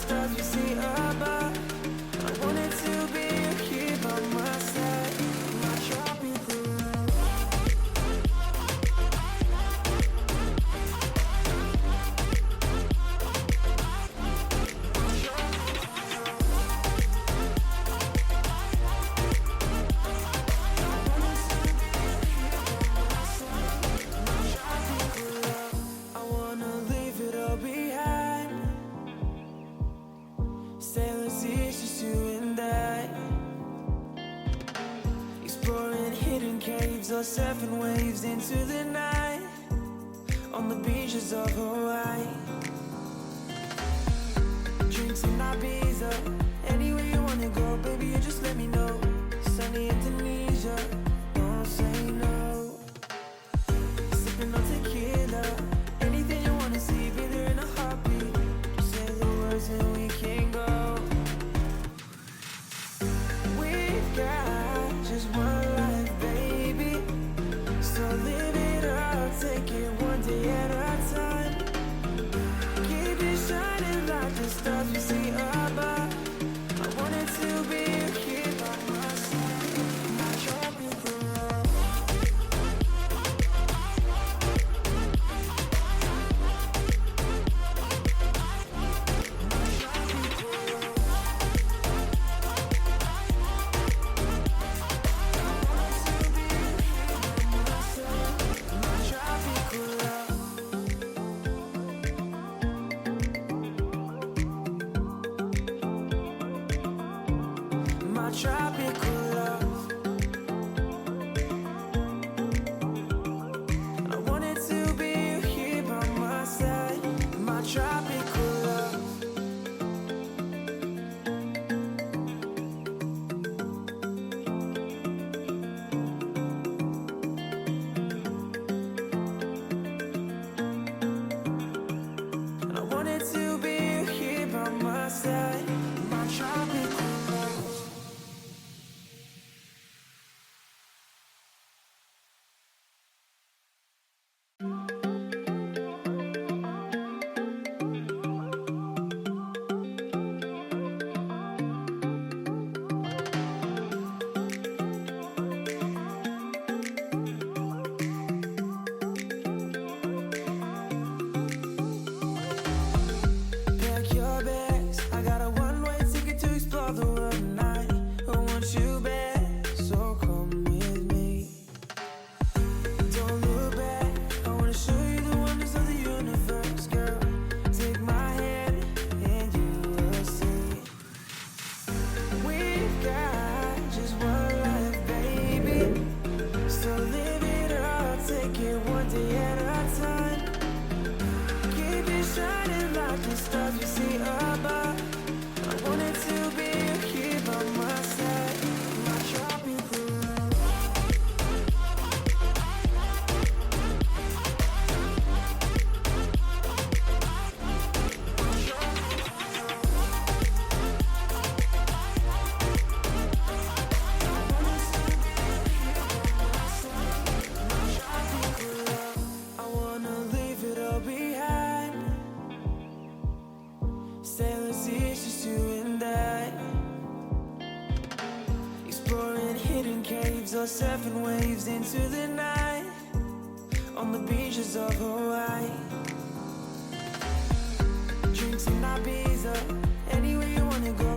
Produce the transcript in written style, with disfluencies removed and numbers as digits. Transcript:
stars we see above. I wanted to be here by my side, my tropical love. I wanna leave it all behind. Sailors, it's just you and I, exploring hidden caves or surfing waves into the night on the beaches of Hawaii. Drinks in Ibiza, anywhere you wanna go, baby, you just let me know. Sunny Indonesia, don't say no. Sipping on tequila, anything you wanna see, be there in a heartbeat. Just say the words and we can go. We've got just one life, baby, so live it up, take it one day at a time. Keep it shining like the stars we see above. I wanted to be here by my side, my tropical love. My tropical love. I wanted to be here by my side, my tropical love. I wanted to be here by my side, my tropical love. Pack your bags, I got a one-way ticket to explore the world tonight. I want you back, so come with me. Don't look back, I wanna show you the wonders of the universe, girl. Take my hand and you will see. We've got just one life, baby, so live it up, take it one day at a time. Keep it shining like the stars we see above. I wanted to be here by my side, my tropical love. I wanna leave it all behind. Sailors, it's just you and I, exploring hidden caves or surfing waves into the night on the beaches of Hawaii. Drinks in Ibiza, anywhere you wanna go.